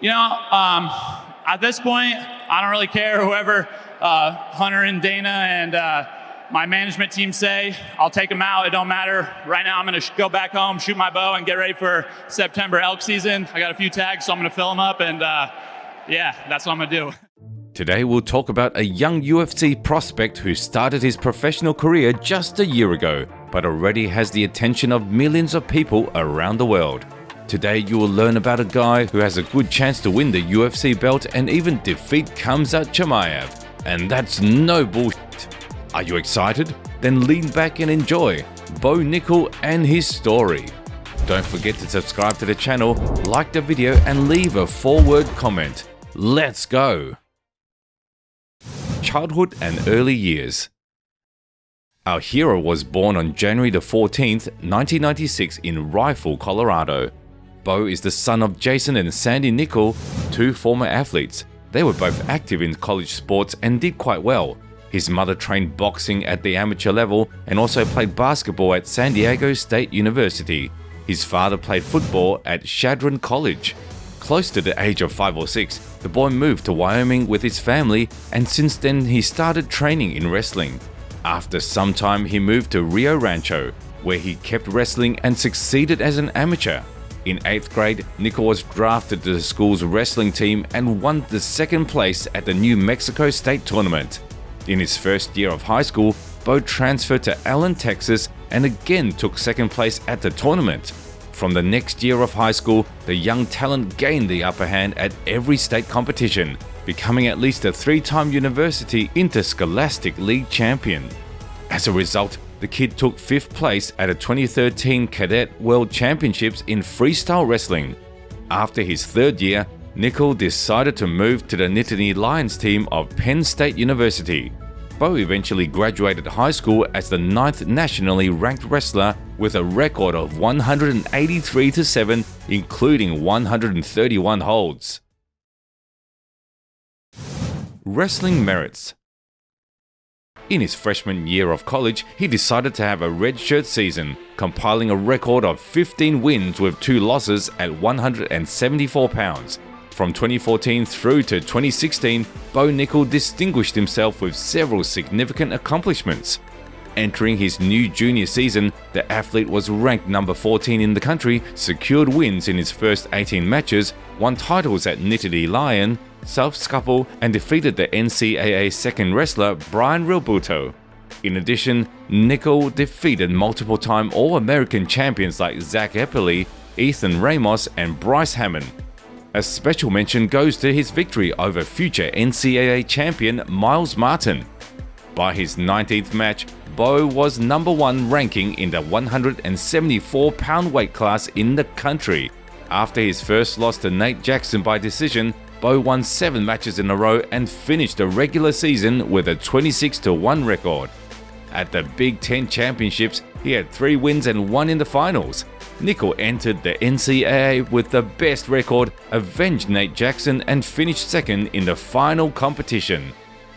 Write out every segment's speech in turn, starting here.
At this point, I don't really care whoever Hunter and Dana and my management team say. I'll take them out. It don't matter. Right now, I'm going to go back home, shoot my bow, and get ready for September elk season. I got a few tags, so I'm going to fill them up, and yeah, that's what I'm going to do. Today, we'll talk about a young UFC prospect who started his professional career just a year ago, but already has the attention of millions of people around the world. Today, you will learn about a guy who has a good chance to win the UFC belt and even defeat Khamzat Chimaev. And that's no bullshit. Are you excited? Then lean back and enjoy Bo Nickal and his story. Don't forget to subscribe to the channel, like the video, and leave a 4-word comment. Let's go! Childhood and early years. Our hero was born on January the 14th, 1996 in Rifle, Colorado. Bo is the son of Jason and Sandy Nickal, two former athletes. They were both active in college sports and did quite well. His mother trained boxing at the amateur level and also played basketball at San Diego State University. His father played football at Chadron College. Close to the age of 5 or 6, the boy moved to Wyoming with his family, and since then he started training in wrestling. After some time, he moved to Rio Rancho, where he kept wrestling and succeeded as an amateur. In 8th grade, Nickal was drafted to the school's wrestling team and won the 2nd place at the New Mexico State Tournament. In his first year of high school, Bo transferred to Allen, Texas, and again took 2nd place at the tournament. From the next year of high school, the young talent gained the upper hand at every state competition, becoming at least a 3-time University Interscholastic League champion. As a result, the kid took 5th place at the 2013 Cadet World Championships in freestyle wrestling. After his 3rd year, Nickal decided to move to the Nittany Lions team of Penn State University. Bo eventually graduated high school as the 9th nationally ranked wrestler with a record of 183-7, including 131 holds. Wrestling merits. In his freshman year of college, he decided to have a redshirt season, compiling a record of 15 wins with 2 losses at 174 pounds. From 2014 through to 2016, Bo Nickal distinguished himself with several significant accomplishments. Entering his new junior season, the athlete was ranked number 14 in the country, secured wins in his first 18 matches, won titles at Nittany Lion, self-scuffle, and defeated the NCAA second wrestler Brian Realbuto. In addition, Nickal defeated multiple-time All-American champions like Zach Eppley, Ethan Ramos, and Bryce Hammond. A special mention goes to his victory over future NCAA champion Miles Martin. By his 19th match, Bo was number 1 ranking in the 174-pound weight class in the country. After his first loss to Nate Jackson by decision, Bo won 7 matches in a row and finished the regular season with a 26-1 record. At the Big Ten Championships, he had 3 wins and 1 in the finals. Nickal entered the NCAA with the best record, avenged Nate Jackson, and finished 2nd in the final competition.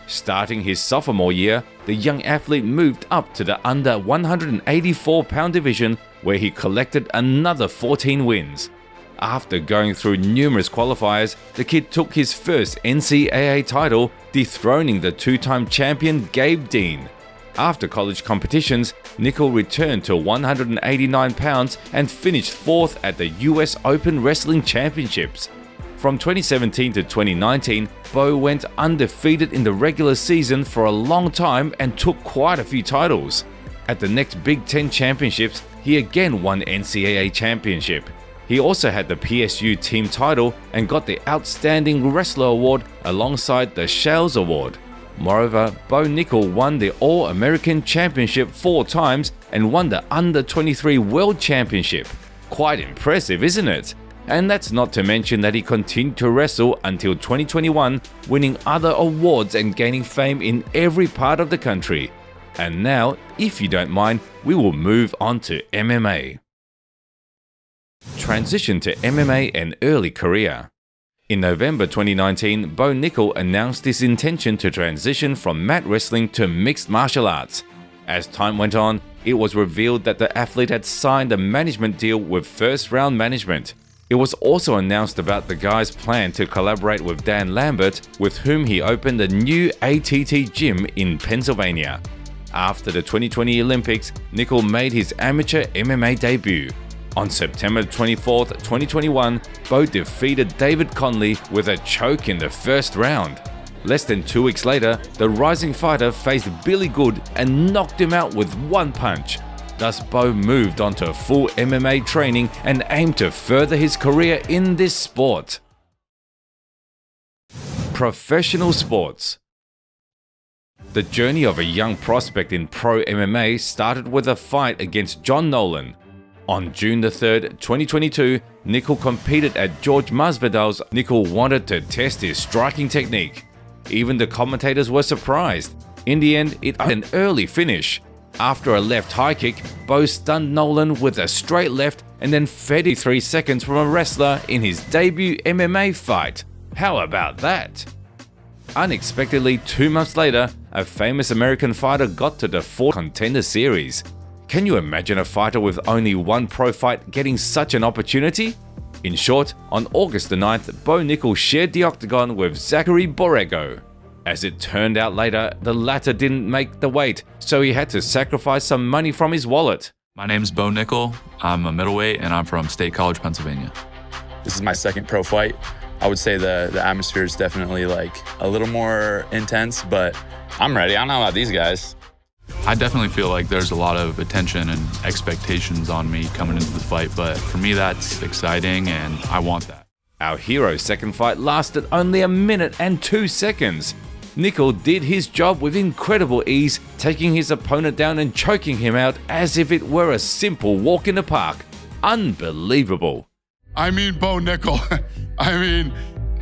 Starting his sophomore year, the young athlete moved up to the under 184-pound division, where he collected another 14 wins. After going through numerous qualifiers, the kid took his first NCAA title, dethroning the 2-time champion Gabe Dean. After college competitions, Nickal returned to 189 pounds and finished 4th at the US Open Wrestling Championships. From 2017 to 2019, Bo went undefeated in the regular season for a long time and took quite a few titles. At the next Big Ten Championships, he again won NCAA Championship. He also had the PSU team title and got the Outstanding Wrestler Award alongside the Shales Award. Moreover, Bo Nickal won the All-American Championship 4 times and won the Under-23 World Championship. Quite impressive, isn't it? And that's not to mention that he continued to wrestle until 2021, winning other awards and gaining fame in every part of the country. And now, if you don't mind, we will move on to MMA. Transition to MMA and early career. In November 2019, Bo Nickal announced his intention to transition from mat wrestling to mixed martial arts. As time went on, it was revealed that the athlete had signed a management deal with First Round Management. It was also announced about the guy's plan to collaborate with Dan Lambert, with whom he opened a new ATT gym in Pennsylvania. After the 2020 Olympics, Nickal made his amateur MMA debut. On September 24, 2021, Bo defeated David Conley with a choke in the first round. Less than 2 weeks later, the rising fighter faced Billy Good and knocked him out with one punch. Thus, Bo moved on to full MMA training and aimed to further his career in this sport. Professional sports. The journey of a young prospect in pro MMA started with a fight against John Nolan. On June 3rd, 2022, Nickal competed at George Masvidal's. Nickal wanted to test his striking technique. Even the commentators were surprised. In the end, it had an early finish. After a left high kick, Bo stunned Nolan with a straight left and then 33 seconds from a wrestler in his debut MMA fight. How about that? Unexpectedly, 2 months later, a famous American fighter got to the 4 Contender Series. Can you imagine a fighter with only one pro fight getting such an opportunity? In short, on August the 9th, Bo Nickal shared the octagon with Zachary Borrego. As it turned out later, the latter didn't make the weight, so he had to sacrifice some money from his wallet. My name's Bo Nickal. I'm a middleweight and I'm from State College, Pennsylvania. This is my second pro fight. I would say the atmosphere is definitely like a little more intense, but I'm ready. I don't know about these guys. I definitely feel like there's a lot of attention and expectations on me coming into the fight, but for me that's exciting and I want that. Our hero's second fight lasted only 1 minute and 2 seconds. Nickal did his job with incredible ease, taking his opponent down and choking him out as if it were a simple walk in the park. Unbelievable. I mean, Bo Nickal,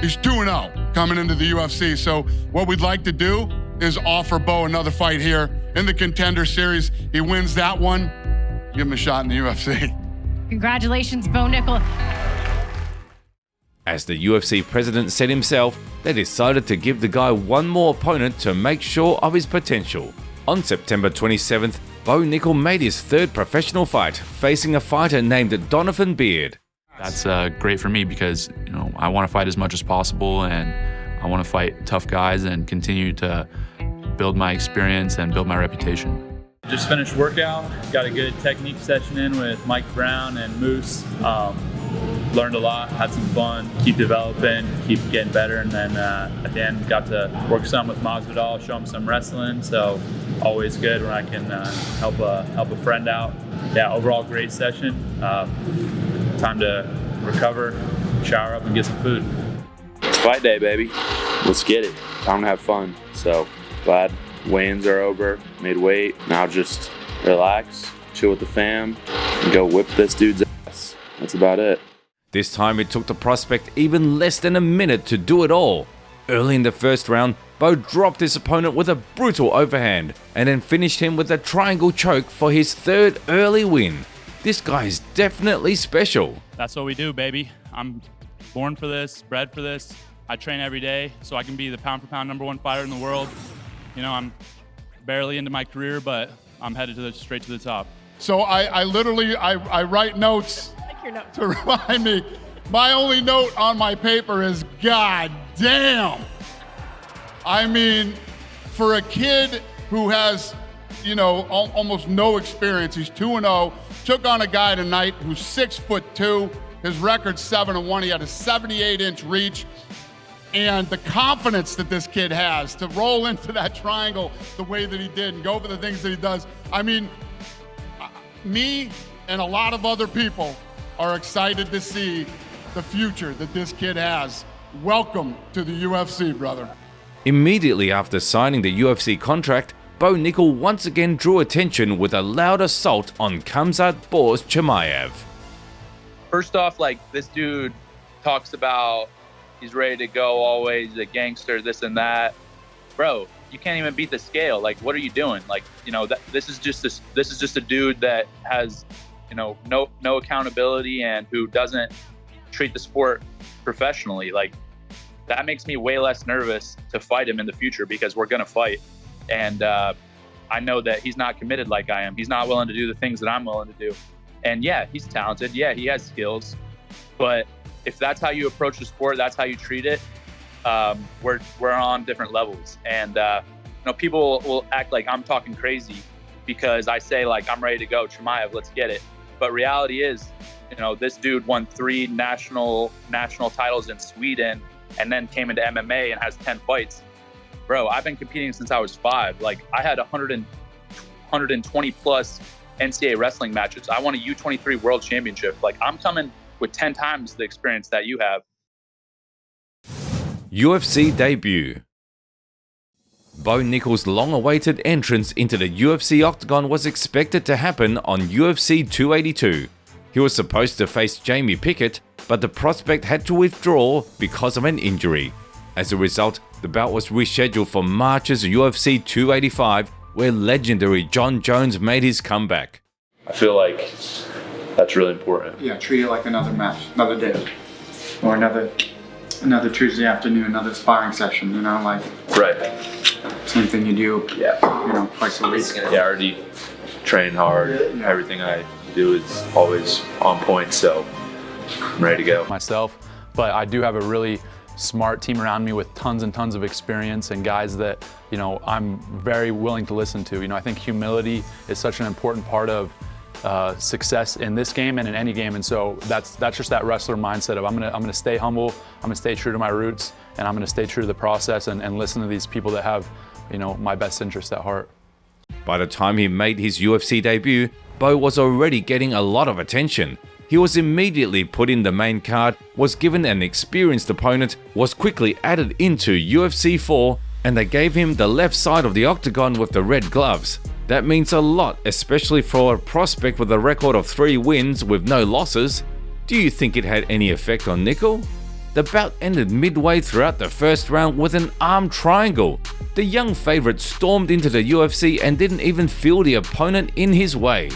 he's 2-0 coming into the UFC. So what we'd like to do is offer Bo another fight here in the Contender Series. He wins that one, give him a shot in the UFC. Congratulations, Bo Nickal. As the UFC president said himself, they decided to give the guy one more opponent to make sure of his potential. On September 27th, Bo Nickal made his 3rd professional fight, facing a fighter named Donovan Beard. That's great for me because I want to fight as much as possible and I want to fight tough guys and continue to build my experience and build my reputation. Just finished workout, got a good technique session in with Mike Brown and Moose. Learned a lot, had some fun, keep developing, keep getting better, and then at the end got to work some with Masvidal, show him some wrestling, so always good when I can help a friend out. Yeah, overall great session. Time to recover, shower up, and get some food. It's fight day, baby. Let's get it. Time to have fun. So glad weigh-ins are over, made weight. Now just relax, chill with the fam, and go whip this dude's ass. That's about it. This time it took the prospect even less than a minute to do it all. Early in the first round, Bo dropped his opponent with a brutal overhand and then finished him with a triangle choke for his 3rd early win. This guy is definitely special. That's what we do, baby. I'm born for this, bred for this. I train every day so I can be the pound-for-pound #1 fighter in the world. I'm barely into my career, but I'm headed straight to the top. So I literally write notes to remind me. My only note on my paper is, God damn. For a kid who has, almost no experience, he's 2-0, took on a guy tonight who's 6'2", his record's 7-1, he had a 78-inch reach, and the confidence that this kid has to roll into that triangle the way that he did and go for the things that he does. Me and a lot of other people are excited to see the future that this kid has. Welcome to the UFC, brother. Immediately after signing the UFC contract, Bo Nickal once again drew attention with a loud assault on Khamzat Chimaev. First off, this dude talks about he's ready to go always, a gangster, this and that. Bro, you can't even beat the scale. What are you doing? This is just a dude that has, no accountability and who doesn't treat the sport professionally. That makes me way less nervous to fight him in the future because we're gonna fight. And I know that he's not committed like I am. He's not willing to do the things that I'm willing to do. And yeah, he's talented. Yeah, he has skills. But if that's how you approach the sport, that's how you treat it, we're on different levels. And people will act like I'm talking crazy because I say like I'm ready to go, Chimaev, let's get it. But reality is, this dude won 3 national titles in Sweden and then came into MMA and has 10 fights. Bro, I've been competing since I was 5. Like, I had 120 plus NCAA wrestling matches. I won a U23 World Championship. Like, I'm coming with 10 times the experience that you have. UFC Debut. Bo Nickal's long-awaited entrance into the UFC octagon was expected to happen on UFC 282. He was supposed to face Jamie Pickett, but the prospect had to withdraw because of an injury. As a result, the bout was rescheduled for March's UFC 285, where legendary John Jones made his comeback. I feel like that's really important. Yeah, treat it like another match, another day, or another Tuesday afternoon, another sparring session, like Right. same thing you do, twice a week. Yeah, I already train hard. Everything I do is always on point, so I'm ready to go. Myself, but I do have a really smart team around me with tons and tons of experience and guys that, I'm very willing to listen to. I think humility is such an important part of success in this game and in any game, and so that's just that wrestler mindset of I'm gonna stay humble, I'm gonna stay true to my roots, and I'm gonna stay true to the process and listen to these people that have, my best interest at heart. By the time he made his UFC debut, Bo was already getting a lot of attention. He was immediately put in the main card, was given an experienced opponent, was quickly added into UFC 4, and they gave him the left side of the octagon with the red gloves. That means a lot, especially for a prospect with a record of 3 wins with no losses. Do you think it had any effect on Nickal? The bout ended midway throughout the first round with an arm triangle. The young favourite stormed into the UFC and didn't even feel the opponent in his way.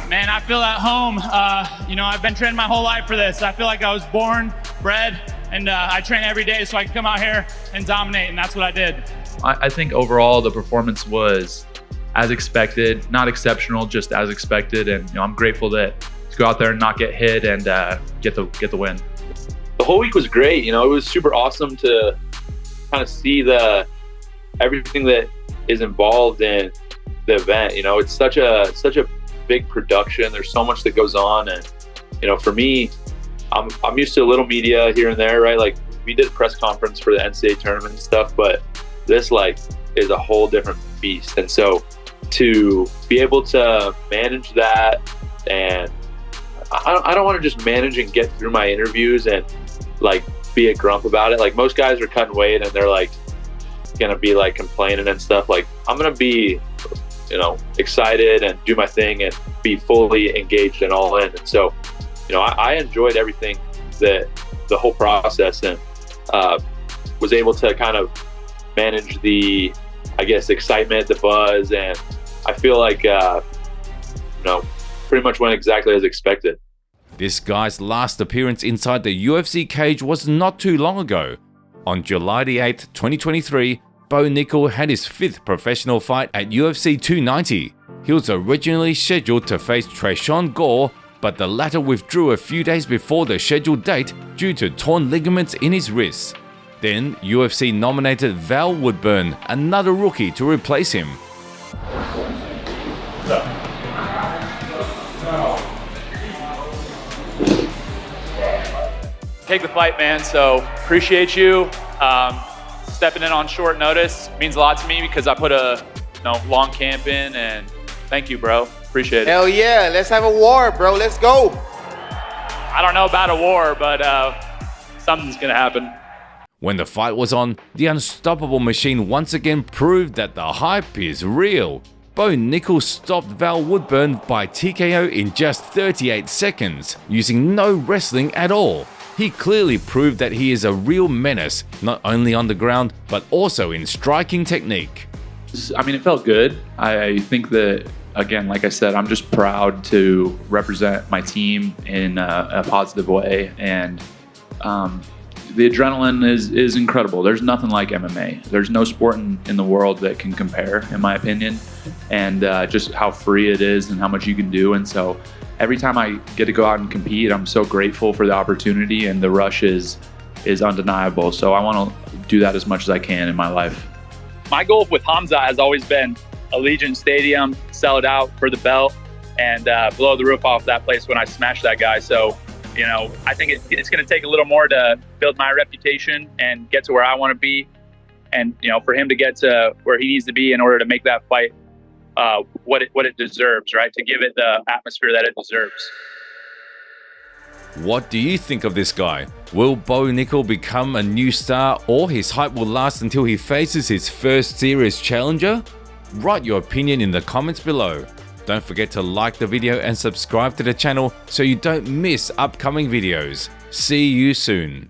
Man, I feel at home. I've been training my whole life for this. I feel like I was born, bred, and I train every day so I can come out here and dominate, and that's what I ddid. I think overall the performance was as expected, not exceptional, just as expected, and I'm grateful to go out there and not get hit and get the win. The whole week was great. It was super awesome to kind of see everything that is involved in the event. It's such a big production. There's so much that goes on, and for me, I'm used to a little media here and there, right? Like, we did a press conference for the NCAA tournament and stuff, but this is a whole different beast. And so to be able to manage that, and I don't want to just manage and get through my interviews and be a grump about it. Like, most guys are cutting weight and they're gonna be complaining and stuff. I'm gonna be excited and do my thing and be fully engaged and all in. And so I enjoyed everything, the whole process, and was able to kind of manage the, excitement, the buzz, and I feel like pretty much went exactly as expected. This guy's last appearance inside the UFC cage was not too long ago. On July the 8th, 2023, Bo Nickal had his 5th professional fight at UFC 290. He was originally scheduled to face Tresean Gore, but the latter withdrew a few days before the scheduled date due to torn ligaments in his wrists. Then UFC nominated Val Woodburn, another rookie, to replace him. Take the fight, man, so appreciate you. Stepping in on short notice means a lot to me because I put a long camp in, and thank you, bro. Appreciate it. Hell yeah, let's have a war, bro. Let's go. I don't know about a war, but something's gonna happen. When the fight was on, the unstoppable machine once again proved that the hype is real. Bo Nickal stopped Val Woodburn by TKO in just 38 seconds, using no wrestling at all. He clearly proved that he is a real menace, not only on the ground, but also in striking technique. It felt good. I think that, again, like I said, I'm just proud to represent my team in a positive way, and the adrenaline is incredible. There's nothing like MMA. There's no sport in the world that can compare, in my opinion, and just how free it is and how much you can do. And so every time I get to go out and compete, I'm so grateful for the opportunity, and the rush is undeniable. So I want to do that as much as I can in my life. My goal with Khamzat has always been Allegiant Stadium, sell it out for the belt, and blow the roof off that place when I smash that guy. So, you know, I think it's going to take a little more to build my reputation and get to where I want to be. And, you know, for him to get to where he needs to be in order to make that fight what it deserves, right? To give it the atmosphere that it deserves. What do you think of this guy? Will Bo Nickal become a new star, or his hype will last until he faces his first serious challenger? Write your opinion in the comments below. Don't forget to like the video and subscribe to the channel so you don't miss upcoming videos. See you soon.